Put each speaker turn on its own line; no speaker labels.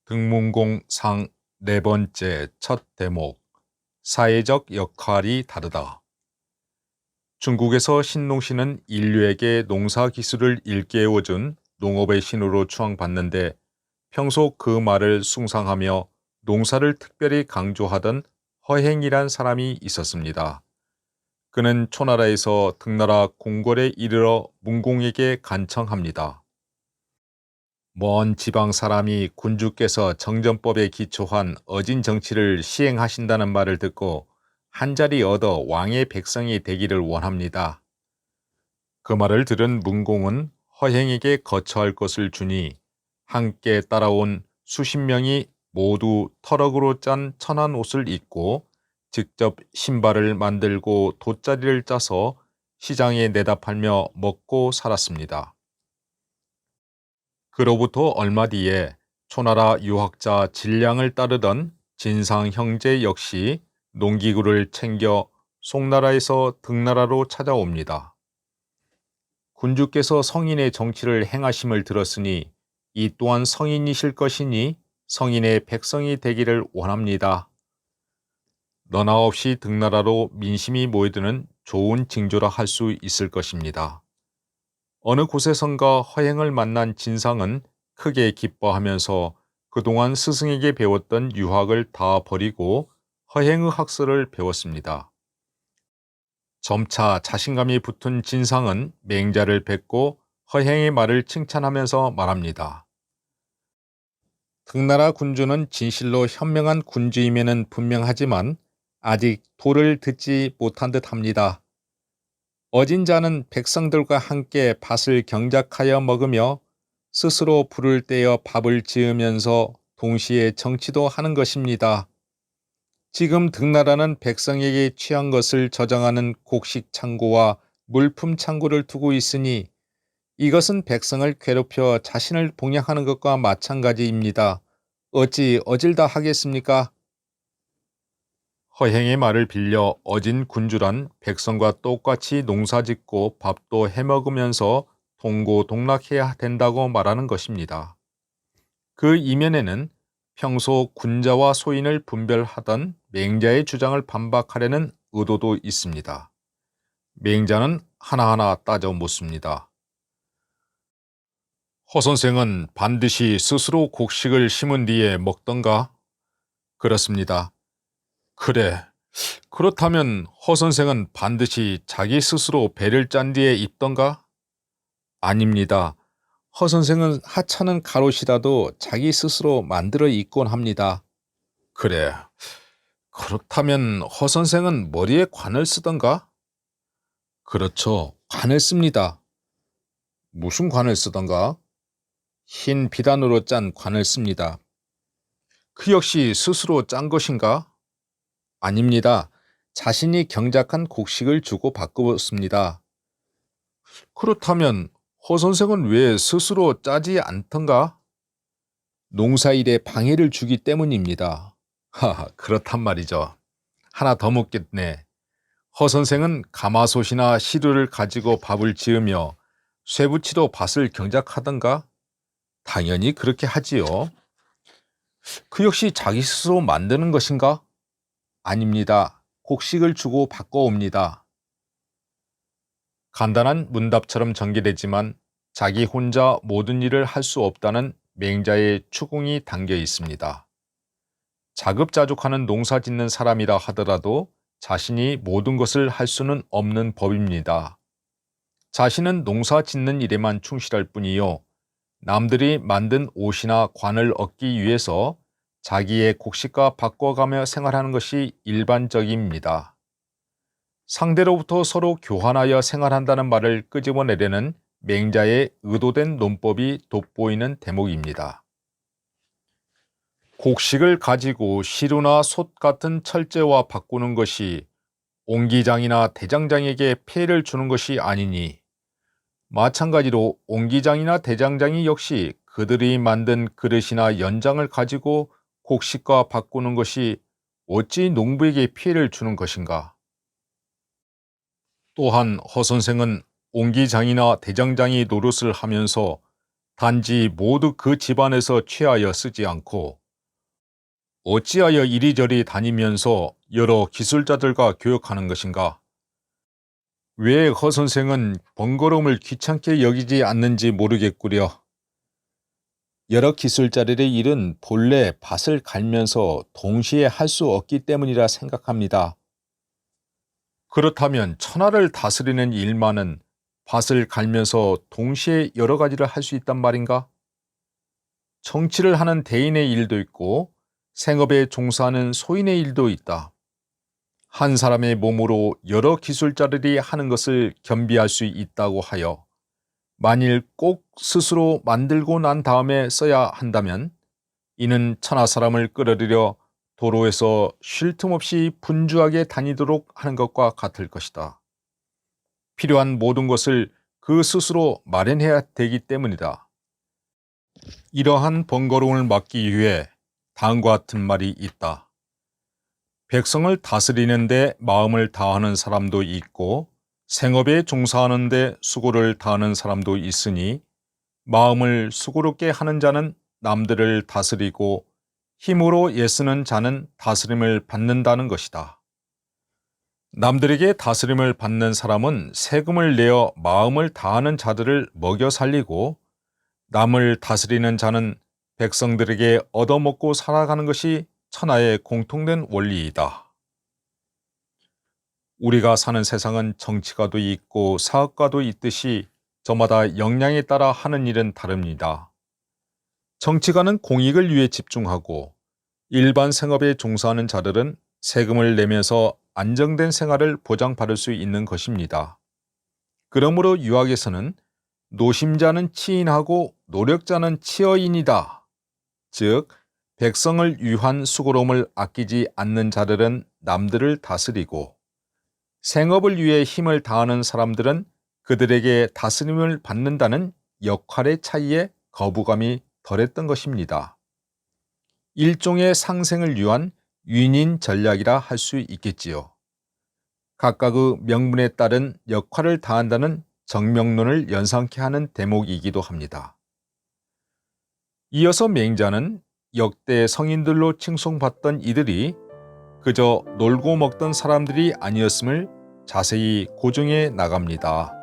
등문공 상 네 번째 첫 대목 사회적 역할이 다르다. 중국에서 신농시는 인류에게 농사 기술을 일깨워준 농업의 신으로 추앙받는데 평소 그 말을 숭상하며 농사를 특별히 강조하던 허행이란 사람이 있었습니다. 그는 초나라에서 등나라 궁궐에 이르러 문공에게 간청합니다. 먼 지방 사람이 군주께서 정전법에 기초한 어진 정치를 시행하신다는 말을 듣고 한자리 얻어 왕의 백성이 되기를 원합니다. 그 말을 들은 문공은 허행에게 거처할 것을 주니 함께 따라온 수십 명이 모두 터럭으로 짠 천한 옷을 입고 직접 신발을 만들고 돗자리를 짜서 시장에 내다 팔며 먹고 살았습니다. 그로부터 얼마 뒤에 초나라 유학자 진량을 따르던 진상 형제 역시 농기구를 챙겨 송나라에서 등나라로 찾아옵니다. 군주께서 성인의 정치를 행하심을 들었으니 이 또한 성인이실 것이니 성인의 백성이 되기를 원합니다. 너나 없이 등나라로 민심이 모여드는 좋은 징조라 할 수 있을 것입니다. 어느 곳에선가 허행을 만난 진상은 크게 기뻐하면서 그동안 스승에게 배웠던 유학을 다 버리고 허행의 학설을 배웠습니다. 점차 자신감이 붙은 진상은 맹자를 뵙고 허행의 말을 칭찬하면서 말합니다. 등나라 군주는 진실로 현명한 군주임에는 분명하지만 아직 도를 듣지 못한 듯합니다. 어진 자는 백성들과 함께 밭을 경작하여 먹으며 스스로 불을 떼어 밥을 지으면서 동시에 정치도 하는 것입니다. 지금 등나라는 백성에게 취한 것을 저장하는 곡식 창고와 물품 창고를 두고 있으니 이것은 백성을 괴롭혀 자신을 봉양하는 것과 마찬가지입니다. 어찌 어질다 하겠습니까? 허행의 말을 빌려 어진 군주란 백성과 똑같이 농사짓고 밥도 해먹으면서 동고동락해야 된다고 말하는 것입니다. 그 이면에는 평소 군자와 소인을 분별하던 맹자의 주장을 반박하려는 의도도 있습니다. 맹자는 하나하나 따져 묻습니다. 허 선생은 반드시 스스로 곡식을 심은 뒤에 먹던가? 그렇습니다. 그래. 그렇다면 허 선생은 반드시 자기 스스로 배를 짠 뒤에 입던가? 아닙니다. 허 선생은 하찮은 갑옷이라도 자기 스스로 만들어 입곤 합니다. 그래. 그렇다면 허 선생은 머리에 관을 쓰던가? 그렇죠. 관을 씁니다. 무슨 관을 쓰던가? 흰 비단으로 짠 관을 씁니다. 그 역시 스스로 짠 것인가? 아닙니다. 자신이 경작한 곡식을 주고 바꾸었습니다. 그렇다면 허 선생은 왜 스스로 짜지 않던가? 농사일에 방해를 주기 때문입니다. 하하, 그렇단 말이죠. 하나 더 묻겠네. 허 선생은 가마솥이나 시루를 가지고 밥을 지으며 쇠붙이로 밭을 경작하던가? 당연히 그렇게 하지요. 그 역시 자기 스스로 만드는 것인가? 아닙니다. 곡식을 주고 바꿔옵니다. 간단한 문답처럼 전개되지만 자기 혼자 모든 일을 할 수 없다는 맹자의 추궁이 담겨 있습니다. 자급자족하는 농사 짓는 사람이라 하더라도 자신이 모든 것을 할 수는 없는 법입니다. 자신은 농사 짓는 일에만 충실할 뿐이요. 남들이 만든 옷이나 관을 얻기 위해서 자기의 곡식과 바꿔가며 생활하는 것이 일반적입니다. 상대로부터 서로 교환하여 생활한다는 말을 끄집어내려는 맹자의 의도된 논법이 돋보이는 대목입니다. 곡식을 가지고 시루나 솥 같은 철제와 바꾸는 것이 옹기장이나 대장장에게 폐해를 주는 것이 아니니 마찬가지로 옹기장이나 대장장이 역시 그들이 만든 그릇이나 연장을 가지고 곡식과 바꾸는 것이 어찌 농부에게 피해를 주는 것인가? 또한 허 선생은 옹기장이나 대장장이 노릇을 하면서 단지 모두 그 집안에서 취하여 쓰지 않고 어찌하여 이리저리 다니면서 여러 기술자들과 교역하는 것인가? 왜 허 선생은 번거로움을 귀찮게 여기지 않는지 모르겠구려. 여러 기술자들의 일은 본래 밭을 갈면서 동시에 할 수 없기 때문이라 생각합니다. 그렇다면 천하를 다스리는 일만은 밭을 갈면서 동시에 여러 가지를 할 수 있단 말인가? 정치를 하는 대인의 일도 있고 생업에 종사하는 소인의 일도 있다. 한 사람의 몸으로 여러 기술자들이 하는 것을 겸비할 수 있다고 하여 만일 꼭 스스로 만들고 난 다음에 써야 한다면 이는 천하 사람을 끌어들여 도로에서 쉴 틈 없이 분주하게 다니도록 하는 것과 같을 것이다. 필요한 모든 것을 그 스스로 마련해야 되기 때문이다. 이러한 번거로움을 막기 위해 다음과 같은 말이 있다. 백성을 다스리는 데 마음을 다하는 사람도 있고 생업에 종사하는 데 수고를 다하는 사람도 있으니 마음을 수고롭게 하는 자는 남들을 다스리고 힘으로 애쓰는 자는 다스림을 받는다는 것이다. 남들에게 다스림을 받는 사람은 세금을 내어 마음을 다하는 자들을 먹여 살리고 남을 다스리는 자는 백성들에게 얻어먹고 살아가는 것이 천하의 공통된 원리이다. 우리가 사는 세상은 정치가도 있고 사업가도 있듯이 저마다 역량에 따라 하는 일은 다릅니다. 정치가는 공익을 위해 집중하고 일반 생업에 종사하는 자들은 세금을 내면서 안정된 생활을 보장받을 수 있는 것입니다. 그러므로 유학에서는 노심자는 치인하고 노력자는 치어인이다. 즉, 백성을 위한 수고로움을 아끼지 않는 자들은 남들을 다스리고 생업을 위해 힘을 다하는 사람들은 그들에게 다스림을 받는다는 역할의 차이에 거부감이 덜했던 것입니다. 일종의 상생을 위한 윈윈 전략이라 할 수 있겠지요. 각각의 명분에 따른 역할을 다한다는 정명론을 연상케 하는 대목이기도 합니다. 이어서 맹자는 역대 성인들로 칭송받던 이들이 그저 놀고 먹던 사람들이 아니었음을 자세히 고증해 나갑니다.